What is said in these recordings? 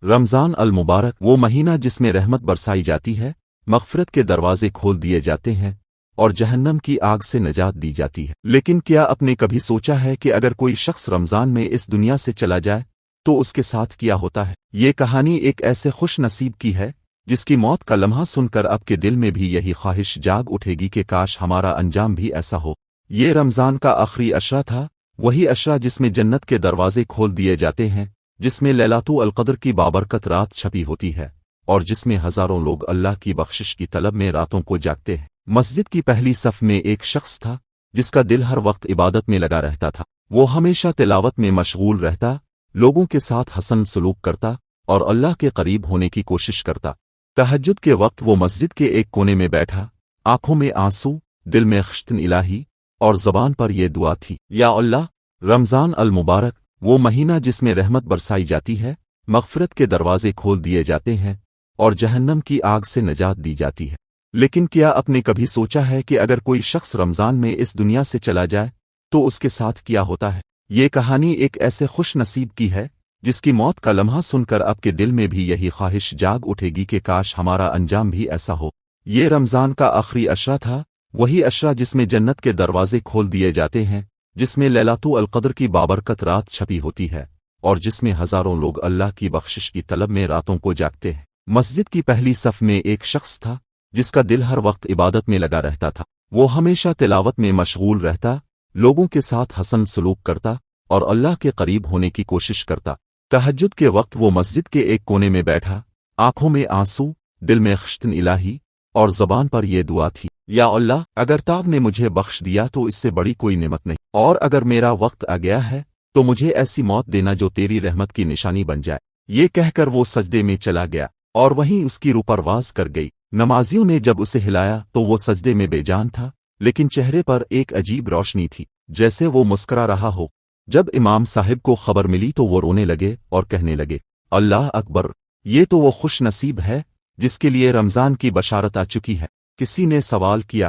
رمضان المبارک وہ مہینہ جس میں رحمت برسائی جاتی ہے، مغفرت کے دروازے کھول دیے جاتے ہیں اور جہنم کی آگ سے نجات دی جاتی ہے۔ لیکن کیا آپ نے کبھی سوچا ہے کہ اگر کوئی شخص رمضان میں اس دنیا سے چلا جائے تو اس کے ساتھ کیا ہوتا ہے؟ یہ کہانی ایک ایسے خوش نصیب کی ہے جس کی موت کا لمحہ سن کر آپ کے دل میں بھی یہی خواہش جاگ اٹھے گی کہ کاش ہمارا انجام بھی ایسا ہو۔ یہ رمضان کا آخری عشرہ تھا، وہی عشرہ جس میں جنت کے دروازے کھول دیے جاتے ہیں، جس میں لیلۃ القدر کی بابرکت رات چھپی ہوتی ہے اور جس میں ہزاروں لوگ اللہ کی بخشش کی طلب میں راتوں کو جاگتے ہیں۔ مسجد کی پہلی صف میں ایک شخص تھا جس کا دل ہر وقت عبادت میں لگا رہتا تھا۔ وہ ہمیشہ تلاوت میں مشغول رہتا، لوگوں کے ساتھ حسن سلوک کرتا اور اللہ کے قریب ہونے کی کوشش کرتا۔ تہجد کے وقت وہ مسجد کے ایک کونے میں بیٹھا، آنکھوں میں آنسو، دل میں خشن الہی اور زبان پر یہ دعا تھی، یا اللہ، رمضان المبارک وہ مہینہ جس میں رحمت برسائی جاتی ہے، مغفرت کے دروازے کھول دیے جاتے ہیں اور جہنم کی آگ سے نجات دی جاتی ہے۔ لیکن کیا آپ نے کبھی سوچا ہے کہ اگر کوئی شخص رمضان میں اس دنیا سے چلا جائے تو اس کے ساتھ کیا ہوتا ہے؟ یہ کہانی ایک ایسے خوش نصیب کی ہے جس کی موت کا لمحہ سن کر آپ کے دل میں بھی یہی خواہش جاگ اٹھے گی کہ کاش ہمارا انجام بھی ایسا ہو۔ یہ رمضان کا آخری عشرہ تھا، وہی عشرہ جس میں جنت کے دروازے کھول دیے جاتے ہیں، جس میں لیلۃ القدر کی بابرکت رات چھپی ہوتی ہے اور جس میں ہزاروں لوگ اللہ کی بخشش کی طلب میں راتوں کو جاگتے ہیں۔ مسجد کی پہلی صف میں ایک شخص تھا جس کا دل ہر وقت عبادت میں لگا رہتا تھا۔ وہ ہمیشہ تلاوت میں مشغول رہتا، لوگوں کے ساتھ حسن سلوک کرتا اور اللہ کے قریب ہونے کی کوشش کرتا۔ تہجد کے وقت وہ مسجد کے ایک کونے میں بیٹھا، آنکھوں میں آنسو، دل میں خشن الہی اور زبان پر یہ دعا تھی، یا اللہ، اگر تاب نے مجھے بخش دیا تو اس سے بڑی کوئی نعمت نہیں، اور اگر میرا وقت آ گیا ہے تو مجھے ایسی موت دینا جو تیری رحمت کی نشانی بن جائے۔ یہ کہہ کر وہ سجدے میں چلا گیا اور وہیں اس کی روح پرواز کر گئی۔ نمازیوں نے جب اسے ہلایا تو وہ سجدے میں بے جان تھا، لیکن چہرے پر ایک عجیب روشنی تھی، جیسے وہ مسکرا رہا ہو۔ جب امام صاحب کو خبر ملی تو وہ رونے لگے اور کہنے لگے، اللہ اکبر، یہ تو وہ خوش نصیب ہے جس کے لیے رمضان کی بشارت آ چکی ہے۔ کسی نے سوال کیا،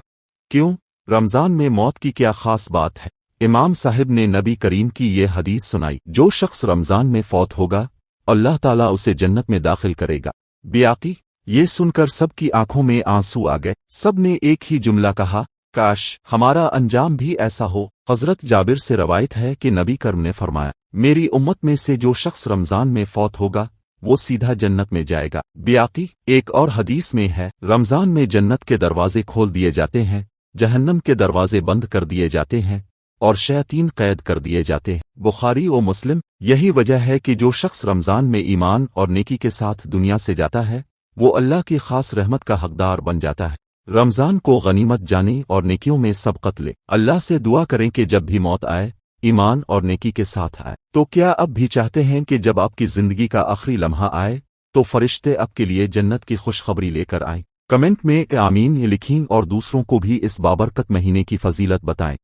کیوں؟ رمضان میں موت کی کیا خاص بات ہے؟ امام صاحب نے نبی کریم کی یہ حدیث سنائی، جو شخص رمضان میں فوت ہوگا اللہ تعالیٰ اسے جنت میں داخل کرے گا۔ بیاقی، یہ سن کر سب کی آنکھوں میں آنسو آ گئے۔ سب نے ایک ہی جملہ کہا، کاش ہمارا انجام بھی ایسا ہو۔ حضرت جابر سے روایت ہے کہ نبی کریم نے فرمایا، میری امت میں سے جو شخص رمضان میں فوت ہوگا وہ سیدھا جنت میں جائے گا۔ بیاقی، ایک اور حدیث میں ہے، رمضان میں جنت کے دروازے کھول دیے جاتے ہیں، جہنم کے دروازے بند کر دیے جاتے ہیں اور شیاطین قید کر دیے جاتے ہیں۔ بخاری و مسلم۔ یہی وجہ ہے کہ جو شخص رمضان میں ایمان اور نیکی کے ساتھ دنیا سے جاتا ہے وہ اللہ کی خاص رحمت کا حقدار بن جاتا ہے۔ رمضان کو غنیمت جانی اور نیکیوں میں سبقت لے۔ اللہ سے دعا کریں کہ جب بھی موت آئے ایمان اور نیکی کے ساتھ آئے۔ تو کیا اب بھی چاہتے ہیں کہ جب آپ کی زندگی کا آخری لمحہ آئے تو فرشتے آپ کے لیے جنت کی خوشخبری لے کر آئیں؟ کمنٹ میں آمین لکھیں اور دوسروں کو بھی اس بابرکت مہینے کی فضیلت بتائیں۔